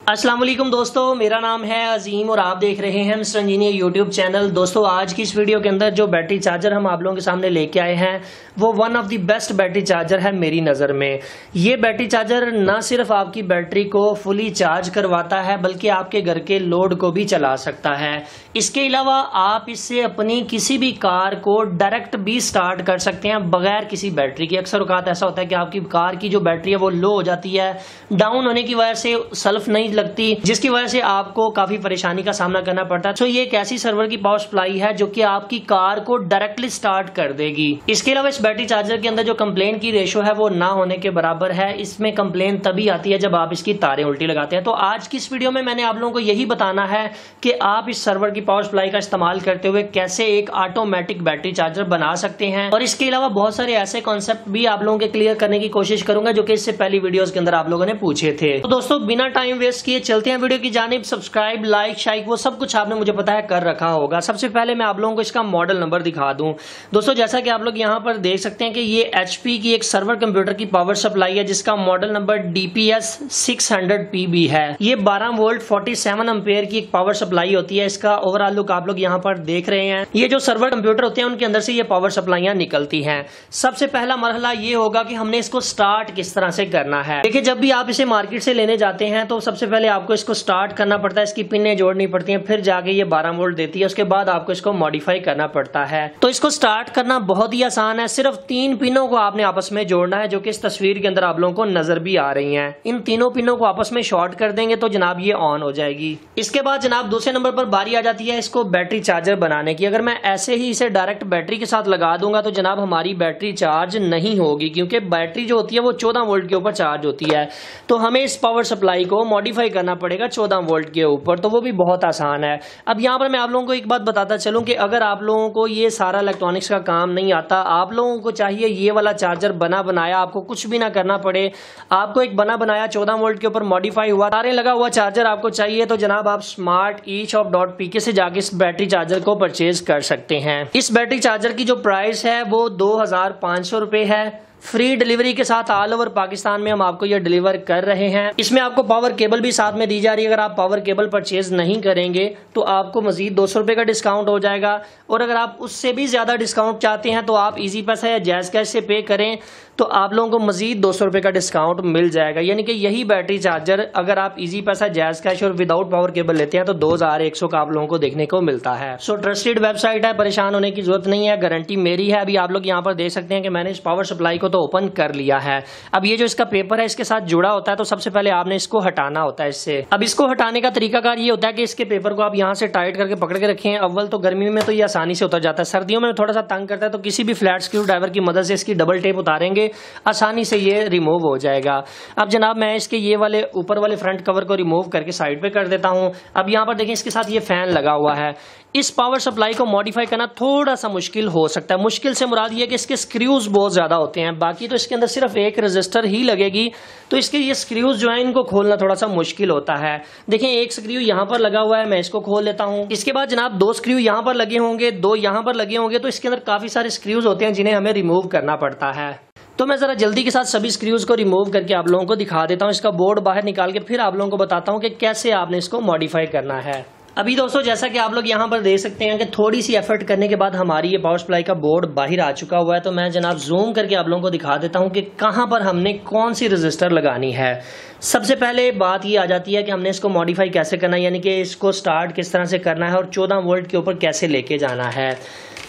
अस्सलाम वालेकुम दोस्तों, मेरा नाम है अजीम और आप देख रहे हैं मिस्टर इंजीनियर यूट्यूब चैनल। दोस्तों, आज की इस वीडियो के अंदर जो बैटरी चार्जर हम आप लोगों के सामने लेके आए हैं वो one of the best battery charger है मेरी नज़र में। ये बैटरी चार्जर ना सिर्फ आपकी बैटरी को फुली चार्ज करवाता है बल्कि आपके घर के लोड को भी चला सकता है। इसके अलावा आप इससे अपनी किसी भी कार को डायरेक्ट भी स्टार्ट कर सकते हैं बगैर किसी बैटरी के। अक्सर औकात ऐसा होता है कि आपकी कार की जो बैटरी है वो लो हो जाती है, डाउन होने की वजह से सेल्फ नहीं लगती, जिसकी वजह से आपको काफी परेशानी का सामना करना पड़ता है। तो ये एक ऐसी सर्वर की पावर सप्लाई है जो कि आपकी कार को डायरेक्टली स्टार्ट कर देगी। इसके अलावा इस बैटरी चार्जर के अंदर जो कंप्लेन की रेशो है वो ना होने के बराबर है। इसमें कंप्लेन तभी आती है जब आप इसकी तारें उल्टी लगाते हैं। तो आज की इस वीडियो में मैंने आप लोगों को यही बताना है कि आप इस सर्वर की पावर सप्लाई का इस्तेमाल करते हुए कैसे एक ऑटोमेटिक बैटरी चार्जर बना सकते हैं, और इसके अलावा बहुत सारे ऐसे कॉन्सेप्ट भी आप लोगों के क्लियर करने की कोशिश करूंगा जो कि इससे पहली वीडियोस के अंदर आप लोगों ने पूछे थे। तो दोस्तों, बिना टाइम वेस्ट किए चलते हैं वीडियो की जानिब। सब्सक्राइब, लाइक, शाइक वो सब कुछ आपने मुझे पता है कर रखा होगा। सबसे पहले मैं आप लोगों को इसका मॉडल नंबर दिखा दूं। दोस्तों, जैसा कि आप लोग यहाँ पर देख सकते हैं कि ये HP की एक सर्वर कंप्यूटर की पावर सप्लाई है जिसका मॉडल नंबर DPS 600PB है। ये 12 वोल्ट 47 एम्पेयर की एक पावर सप्लाई होती है। इसका ओवरऑल लुक आप लोग यहाँ पर देख रहे हैं। ये जो सर्वर कंप्यूटर होते हैं उनके अंदर से ये पावर सप्लाइयां निकलती हैं। सबसे पहला मरहला ये होगा कि हमने इसको स्टार्ट किस तरह से करना है। देखिए, जब भी आप इसे मार्केट से लेने जाते हैं तो सबसे पहले आपको इसको स्टार्ट करना पड़ता है, इसकी पिनें जोड़नी पड़ती हैं, फिर जाके ये 12 वोल्ट देती है। उसके बाद आपको इसको मॉडिफाई करना पड़ता है। तो इसको स्टार्ट करना बहुत ही आसान है। सिर्फ 3 पिनों को आपने आपस में जोड़ना है जो कि इस तस्वीर के अंदर आप लोगों को नजर भी आ रही हैं। इन तीनों पिनों को आपस में शॉर्ट कर देंगे तो जनाब ये ऑन हो जाएगी। इसके बाद जनाब दूसरे नंबर पर बारी आ जाती है इसको बैटरी चार्जर बनाने की। अगर मैं ऐसे ही इसे डायरेक्ट बैटरी के साथ लगा दूंगा तो जनाब हमारी बैटरी चार्ज नहीं होगी, क्योंकि बैटरी जो होती है वो 14 वोल्ट के ऊपर चार्ज होती है। तो हमें इस पावर सप्लाई को मॉडिफाई करना पड़ेगा 14 वोल्ट के ऊपर। तो वो भी बहुत आसान है। अब यहाँ पर मैं आप लोगों को एक बात बताता चलूं कि अगर आप लोगों को ये सारा इलेक्ट्रॉनिक्स का काम नहीं आता, आप लोगों को चाहिए ये वाला चार्जर बना बनाया, आपको कुछ भी ना करना पड़े, आपको एक बना बनाया 14 वोल्ट के ऊपर मॉडिफाई हुआ तारें लगा हुआ चार्जर आपको चाहिए, तो जनाब आप स्मार्ट eShop.pk से जाके इस बैटरी चार्जर को परचेज कर सकते हैं। इस बैटरी चार्जर की जो प्राइस है वो 2500 रुपए है। फ्री डिलीवरी के साथ ऑल ओवर पाकिस्तान में हम आपको ये डिलीवर कर रहे हैं। इसमें आपको पावर केबल भी साथ में दी जा रही है। अगर आप पावर केबल परचेज नहीं करेंगे तो आपको मजीद 200 रुपए का डिस्काउंट हो जाएगा, और अगर आप उससे भी ज्यादा डिस्काउंट चाहते हैं तो आप इजी पैसा या जैज़ कैश से पे करें तो आप लोगों को मजीद 200 रुपए का डिस्काउंट मिल जाएगा। यानी कि यही बैटरी चार्जर अगर आप इजी पैसा, जैज़ कैश और विदाउट पावर केबल लेते हैं तो 2100 का आप लोगों को देखने को मिलता है। सो ट्रस्टेड वेबसाइट है, परेशान होने की जरूरत नहीं है, गारंटी मेरी है। अभी आप लोग यहाँ पर देख सकते हैं कि मैंने इस पावर सप्लाई को तो ओपन कर लिया है। अब ये जो इसका पेपर है इसके साथ जुड़ा होता है, तो सबसे पहले आपने इसको हटाना होता है इससे। अब इसको हटाने का तरीकाकार ये होता है कि इसके पेपर को आप यहाँ से टाइट करके पकड़ के रखें। अव्वल तो गर्मी में तो ये आसानी से उतर जाता है, सर्दियों में थोड़ा सा तंग करता है, तो किसी भी फ्लैट स्क्रू ड्राइवर की मदद से इसकी डबल टेप उतारेंगे, आसानी से ये रिमूव हो जाएगा। अब जनाब मैं इसके ये वाले ऊपर वाले फ्रंट कवर को रिमूव करके साइड पे कर देता हूं। अब यहाँ पर देखें इसके साथ ये फैन लगा हुआ है। इस पावर सप्लाई को मॉडिफाई करना थोड़ा सा मुश्किल हो सकता है। मुश्किल से मुराद ये कि इसके स्क्रूज बहुत ज्यादा होते हैं, बाकी तो इसके अंदर सिर्फ एक रजिस्टर ही लगेगी, तो इसके ये स्क्रूज जो है इनको खोलना थोड़ा सा मुश्किल होता है। देखें, एक स्क्रू यहाँ पर लगा हुआ है, मैं इसको खोल लेता हूँ। इसके बाद जनाब 2 स्क्रू यहाँ पर लगे होंगे, 2 यहाँ पर लगे होंगे, तो इसके अंदर काफी सारे स्क्रूज होते हैं जिन्हें हमें रिमूव करना पड़ता है। तो मैं जरा जल्दी के साथ सभी स्क्रूज को रिमूव करके आप लोगों को दिखा देता हूँ। इसका बोर्ड बाहर निकाल के फिर आप लोगों को बताता हूँ कि कैसे आपने इसको मॉडिफाई करना है। अभी दोस्तों, जैसा कि आप लोग यहाँ पर देख सकते हैं कि थोड़ी सी एफर्ट करने के बाद हमारी ये पावर सप्लाई का बोर्ड बाहर आ चुका हुआ है। तो मैं जनाब जूम करके आप लोगों को दिखा देता हूँ कि कहाँ पर हमने कौन सी रजिस्टर लगानी है। सबसे पहले बात ये आ जाती है कि हमने इसको मॉडिफाई कैसे करना है, यानी कि इसको स्टार्ट किस तरह से करना है और 14 वोल्ट के ऊपर कैसे लेके जाना है।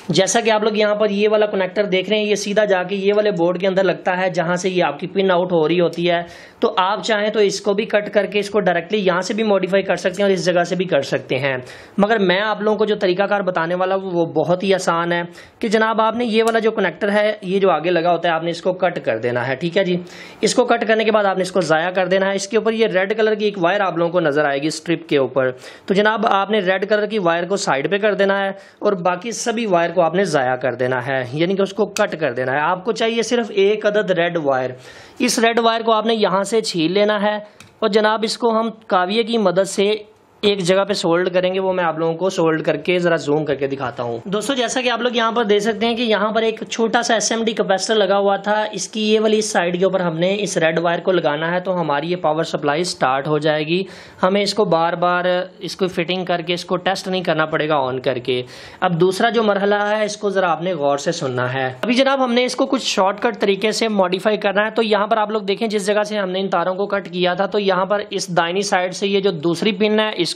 जैसा कि आप लोग यहाँ पर ये वाला कनेक्टर देख रहे हैं, ये सीधा जाके ये वाले बोर्ड के अंदर लगता है जहां से ये आपकी पिन आउट हो रही होती है। तो आप चाहें तो इसको भी कट करके इसको डायरेक्टली यहाँ से भी मॉडिफाई कर सकते हैं और इस जगह से भी कर सकते हैं। मगर मैं आप लोगों को जो तरीकाकार बताने वाला वो बहुत ही आसान है कि जनाब आपने ये वाला जो कनेक्टर है, ये जो आगे लगा होता है, आपने इसको कट कर देना है। ठीक है जी, इसको कट करने के बाद आपने इसको ज़ाया कर देना है। इसके ऊपर ये रेड कलर की एक वायर आप लोगों को नजर आएगी स्ट्रिप के ऊपर, तो जनाब आपने रेड कलर की वायर को साइड पे कर देना है और बाकी सभी वायर को आपने ज़ाया कर देना है, यानी कि उसको कट कर देना है। आपको चाहिए सिर्फ एक अदद रेड वायर। इस रेड वायर को आपने यहाँ से छील लेना है और जनाब इसको हम काविये की मदद से एक जगह पे सोल्ड करेंगे, वो मैं आप लोगों को सोल्ड करके जरा जूम करके दिखाता हूँ। दोस्तों जैसा कि आप लोग यहाँ पर देख सकते हैं कि यहाँ पर एक छोटा सा SMD कैपेसिटर लगा हुआ था। इसकी ये वाली इस साइड के ऊपर हमने इस रेड वायर को लगाना है, तो हमारी ये पावर सप्लाई स्टार्ट हो जाएगी। हमें इसको बार बार इसको फिटिंग करके इसको टेस्ट नहीं करना पड़ेगा ऑन करके। अब दूसरा जो मरहला है इसको जरा आपने गौर से सुनना है। अभी जनाब हमने इसको कुछ शॉर्टकट तरीके से मॉडिफाई करना है। तो यहाँ पर आप लोग देखें जिस जगह से हमने इन तारों को कट किया था, तो यहाँ पर इस दाहिनी साइड से ये जो दूसरी पिन है इसको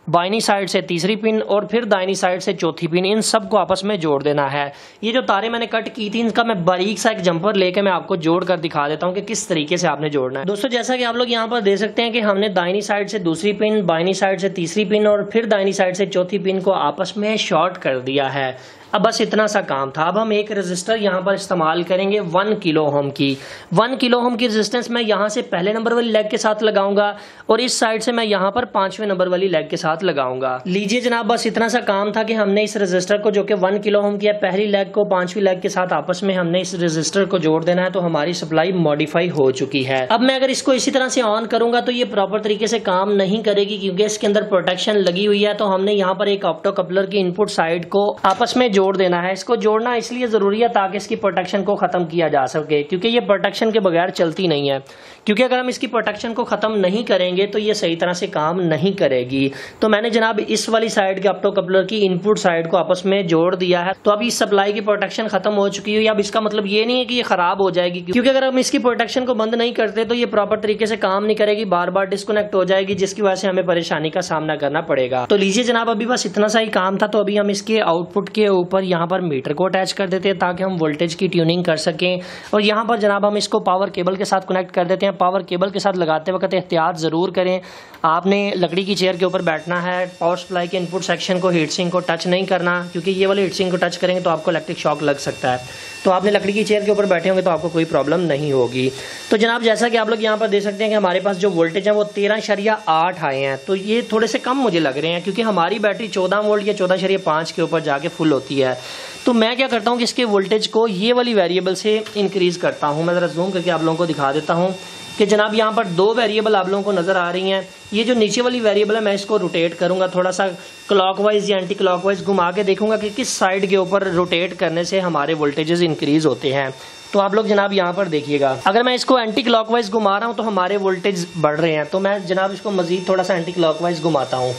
बाइनी साइड से तीसरी पिन और फिर दाहिनी साइड से चौथी पिन, इन सबको आपस में जोड़ देना है। ये जो तारे मैंने कट की थी इनका मैं बारीक सा एक जंपर लेके मैं आपको जोड़ कर दिखा देता हूँ कि किस तरीके से आपने जोड़ना है। दोस्तों जैसा कि आप लोग यहाँ पर देख सकते हैं कि हमने दाहिनी साइड से दूसरी पिन, बाइनी साइड से तीसरी पिन और फिर दाहिनी साइड से चौथी पिन को आपस में शॉर्ट कर दिया है। अब बस इतना सा काम था। अब हम एक रेजिस्टर यहाँ पर इस्तेमाल करेंगे 1 किलो ओम की। 1 किलो ओम की रेजिस्टेंस मैं यहाँ से पहले नंबर वाली लेग के साथ लगाऊंगा और इस साइड से मैं यहाँ पर 5वें नंबर वाली लेग के साथ लगाऊंगा। लीजिए जनाब, बस इतना सा काम था कि हमने इस रेजिस्टर को जो कि 1 किलो ओम की है, पहली लेग को 5वीं लेग के साथ आपस में हमने इस रेजिस्टर को जोड़ देना है, तो हमारी सप्लाई मॉडिफाई हो चुकी है। अब मैं अगर इसको इसी तरह से ऑन करूंगा तो ये प्रॉपर तरीके से काम नहीं करेगी, क्योंकि इसके अंदर प्रोटेक्शन लगी हुई है। तो हमने यहाँ पर एक ऑप्टो कपलर की इनपुट साइड को आपस में जोड़ देना है। इसको जोड़ना इसलिए जरूरी है ताकि इसकी प्रोटेक्शन को खत्म किया जा सके, क्योंकि ये प्रोटेक्शन के बगैर चलती नहीं है। क्योंकि अगर हम इसकी प्रोटेक्शन को खत्म नहीं करेंगे तो ये सही तरह से काम नहीं करेगी। तो मैंने जनाब इस वाली साइड के ऑप्टो कपलर की इनपुट साइड को आपस में जोड़ दिया है। तो अब इस सप्लाई की प्रोटेक्शन खत्म हो चुकी है। अब इसका मतलब ये नहीं है कि ये खराब हो जाएगी, क्योंकि अगर हम इसकी प्रोटेक्शन को बंद नहीं करते तो ये प्रॉपर तरीके से काम नहीं करेगी, बार बार डिस्कनेक्ट हो जाएगी, जिसकी वजह से हमें परेशानी का सामना करना पड़ेगा। तो लीजिए जनाब, अभी बस इतना सा ही काम था। तो अभी हम इसके आउटपुट के ऊपर यहाँ पर मीटर को अटैच कर देते हैं ताकि हम वोल्टेज की ट्यूनिंग कर सकें। और यहाँ पर जनाब हम इसको पावर केबल के साथ कनेक्ट कर देते हैं। पावर केबल के साथ लगाते वक्त एहतियात जरूर करें, आपने लकड़ी की चेयर के ऊपर बैठना है। पावर सप्लाई के इनपुट सेक्शन को, हीट सिंक को टच नहीं करना, क्योंकि ये वाले हीट सिंक को टच करेंगे तो आपको इलेक्ट्रिक शॉक लग सकता है। तो आपने लकड़ी की चेयर के ऊपर बैठे होंगे तो आपको कोई प्रॉब्लम नहीं होगी। तो जनाब जैसा कि आप लोग यहाँ पर देख सकते हैं कि हमारे पास जो वोल्टेज है वो 13.8 आए हैं। तो ये थोड़े से कम मुझे लग रहे हैं, क्योंकि हमारी बैटरी 14 वोल्ट या 14.5 के ऊपर जाके फुल होती है। तो मैं क्या करता हूँ कि इसके वोल्टेज को ये वाली वेरिएबल से इंक्रीज करता हूँ। मैं जरा जूम करके आप लोगों को दिखा देता हूँ कि जनाब यहाँ पर 2 वेरिएबल आप लोगों को नजर आ रही हैं। ये जो नीचे वाली वेरिएबल है मैं इसको रोटेट करूंगा, थोड़ा सा क्लॉकवाइज या एंटी क्लॉकवाइज घुमा के देखूंगा कि किस साइड के ऊपर रोटेट करने से हमारे वोल्टेजेस इंक्रीज होते हैं। तो आप लोग जनाब यहाँ पर देखिएगा, अगर मैं इसको एंटी क्लॉकवाइज घुमा रहा हूँ तो हमारे वोल्टेज बढ़ रहे हैं। तो मैं जनाब इसको मजीद थोड़ा सा एंटी क्लॉकवाइज घुमाता हूँ।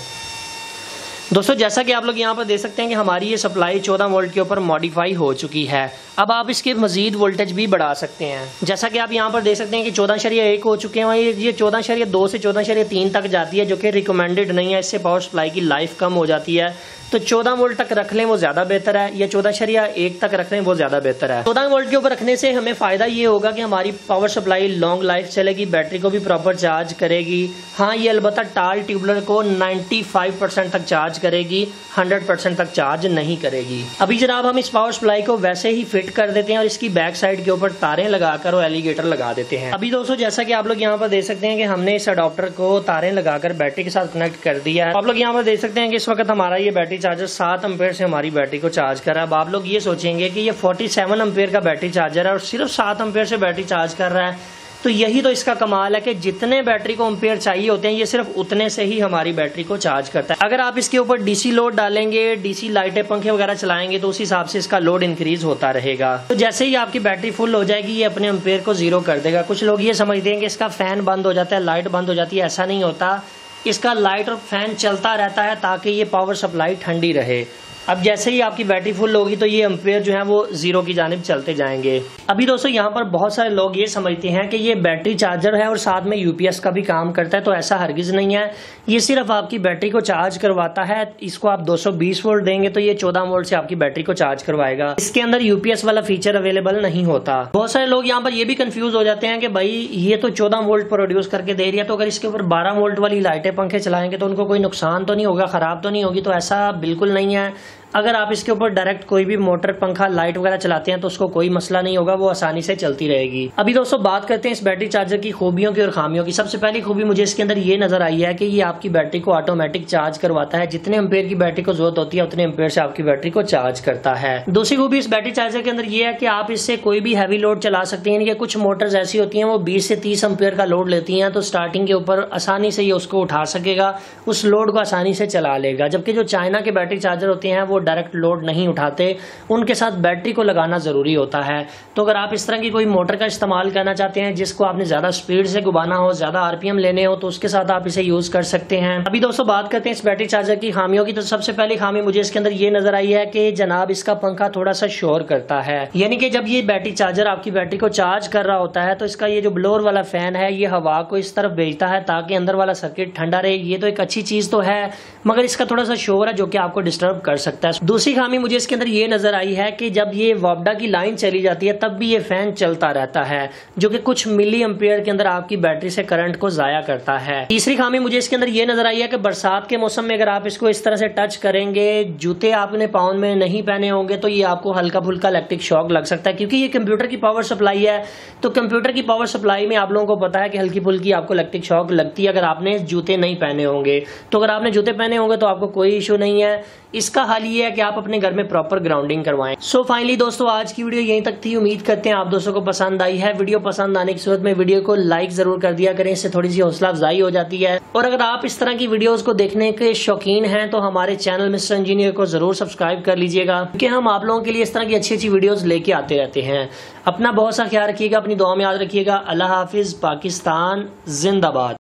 दोस्तों जैसा कि आप लोग यहाँ पर देख सकते हैं कि हमारी ये सप्लाई 14 वोल्ट के ऊपर मॉडिफाई हो चुकी है। अब आप इसके मजीद वोल्टेज भी बढ़ा सकते हैं। जैसा कि आप यहाँ पर देख सकते हैं कि 14.1 हो चुके हैं। ये 14.2 से 14.3 तक जाती है, जो कि रिकमेंडेड नहीं है। इससे पावर सप्लाई की लाइफ कम हो जाती है। तो 14 वोल्ट तक रख लें वो ज्यादा बेहतर है, या 14.1 तक रख लें वो ज्यादा बेहतर है। 14 वोल्ट के ऊपर रखने से हमें फायदा ये होगा कि हमारी पावर सप्लाई लॉन्ग लाइफ चलेगी, बैटरी को भी प्रॉपर चार्ज करेगी। हाँ, ये अलबत्ता टाल ट्यूबलर को 95% तक चार्ज करेगी, 100% तक चार्ज नहीं करेगी। अभी जनाब हम इस पावर सप्लाई को वैसे ही फिट कर देते हैं और इसकी बैक साइड के ऊपर तारें लगाकर और एलिगेटर लगा देते हैं। अभी दोस्तों जैसा कि आप लोग यहाँ पर देख सकते हैं कि हमने इस अडॉप्टर को तारें लगाकर बैटरी के साथ कनेक्ट कर दिया है। आप लोग यहाँ पर देख सकते हैं कि इस वक्त हमारा ये बैटरी चार्जर 7 एम्पेयर से हमारी बैटरी को चार्ज कर रहा है। अब आप लोग ये सोचेंगे कि ये 47 एम्पेयर का बैटरी चार्जर है और सिर्फ 7 एम्पेयर से बैटरी चार्ज कर रहा है। तो यही तो इसका कमाल है कि जितने बैटरी को एम्पेयर चाहिए होते हैं ये सिर्फ उतने से ही हमारी बैटरी को चार्ज करता है। अगर आप इसके ऊपर डीसी लोड डालेंगे, डीसी लाइटें, पंखे वगैरह चलाएंगे तो उस हिसाब से इसका लोड इंक्रीज होता रहेगा। तो जैसे ही आपकी बैटरी फुल हो जाएगी ये अपने एम्पेयर को 0 कर देगा। कुछ लोग ये समझते हैं कि इसका फैन बंद हो जाता है, लाइट बंद हो जाती है। ऐसा नहीं होता, इसका लाइट और फैन चलता रहता है ताकि ये पावर सप्लाई ठंडी रहे। अब जैसे ही आपकी बैटरी फुल होगी तो ये एम्पेयर जो है वो 0 की जानिब चलते जाएंगे। अभी दोस्तों यहाँ पर बहुत सारे लोग ये समझते हैं कि ये बैटरी चार्जर है और साथ में यूपीएस का भी काम करता है, तो ऐसा हरगिज नहीं है। ये सिर्फ आपकी बैटरी को चार्ज करवाता है। इसको आप 220 वोल्ट देंगे तो ये 14 वोल्ट से आपकी बैटरी को चार्ज करवाएगा। इसके अंदर यूपीएस वाला फीचर अवेलेबल नहीं होता। बहुत सारे लोग यहाँ पर ये भी कंफ्यूज हो जाते हैं कि भाई ये तो 14 वोल्ट प्रोड्यूस करके दे रही है, तो अगर इसके ऊपर 12 वोल्ट वाली लाइटें, पंखे चलाएंगे तो उनको कोई नुकसान तो नहीं होगा, खराब तो नहीं होगी। तो ऐसा बिल्कुल नहीं है। अगर आप इसके ऊपर डायरेक्ट कोई भी मोटर, पंखा, लाइट वगैरह चलाते हैं तो उसको कोई मसला नहीं होगा, वो आसानी से चलती रहेगी। अभी दोस्तों बात करते हैं इस बैटरी चार्जर की खूबियों की और खामियों की। सबसे पहली खूबी मुझे इसके अंदर ये नजर आई है कि ये आपकी बैटरी को ऑटोमेटिक चार्ज करवाता है। जितने एम्पेयर की बैटरी को जरूरत होती है उतने एम्पेयर से आपकी बैटरी को चार्ज करता है। दूसरी खूबी इस बैटरी चार्जर के अंदर ये है कि आप इससे कोई भी हैवी लोड चला सकते हैं। यानी कि कुछ मोटर्स ऐसी होती हैं वो 20 से 30 एम्पेयर का लोड लेती हैं, तो स्टार्टिंग के ऊपर आसानी से ये उसको उठा सकेगा, उस लोड को आसानी से चला लेगा। जबकि जो चाइना के बैटरी चार्जर होते हैं वो डायरेक्ट लोड नहीं उठाते, उनके साथ बैटरी को लगाना जरूरी होता है। तो अगर आप इस तरह की कोई मोटर का इस्तेमाल करना चाहते हैं जिसको आपने ज्यादा स्पीड से घुमाना हो, ज्यादा आरपीएम लेने हो, तो उसके साथ आप इसे यूज कर सकते हैं। अभी दोस्तों बात करते हैं इस बैटरी चार्जर की खामियों की। तो सबसे पहली खामी मुझे इसके अंदर ये नजर आई है कि जनाब इसका पंखा थोड़ा सा शोर करता है। यानी कि जब ये बैटरी चार्जर आपकी बैटरी को चार्ज कर रहा होता है तो इसका ये जो ब्लोअर वाला फैन है ये हवा को इस तरफ भेजता है ताकि अंदर वाला सर्किट ठंडा रहे। ये तो एक अच्छी चीज तो है, मगर इसका थोड़ा सा शोर है जो कि आपको डिस्टर्ब कर सकता है। दूसरी खामी मुझे इसके अंदर ये नजर आई है कि जब ये वोल्टा की लाइन चली जाती है तब भी ये फैन चलता रहता है, जो कि कुछ मिली एम्पियर के अंदर आपकी बैटरी से करंट को जाया करता है। तीसरी खामी मुझे इसके अंदर ये नजर आई है कि बरसात के मौसम में अगर आप इसको इस तरह से टच करेंगे, जूते आपने पाँव में नहीं पहने होंगे, तो ये आपको हल्का फुल्का इलेक्ट्रिक शॉक लग सकता है। क्योंकि ये कंप्यूटर की पावर सप्लाई है, तो कंप्यूटर की पावर सप्लाई में आप लोगों को पता है कि हल्की फुल्की आपको इलेक्ट्रिक शॉक लगती है अगर आपने जूते नहीं पहने होंगे। तो अगर आपने जूते पहने होंगे तो आपको कोई इशू नहीं है। इसका हल ये है कि आप अपने घर में प्रॉपर ग्राउंडिंग करवाएं। सो फाइनली दोस्तों आज की वीडियो यहीं तक थी। उम्मीद करते हैं आप दोस्तों को पसंद आई है। वीडियो पसंद आने की सूरत में वीडियो को लाइक जरूर कर दिया करें, इससे थोड़ी सी हौसला अफजाई हो जाती है। और अगर आप इस तरह की वीडियोस को देखने के शौकीन हैं तो हमारे चैनल मिस्टर इंजीनियर को जरूर सब्सक्राइब कर लीजिएगा, क्योंकि हम आप लोगों के लिए इस तरह की अच्छी अच्छी वीडियोस लेके आते रहते हैं। अपना बहुत सा ख्याल रखिएगा, अपनी दुआ में याद रखिएगा। अल्लाह हाफिज। पाकिस्तान जिंदाबाद।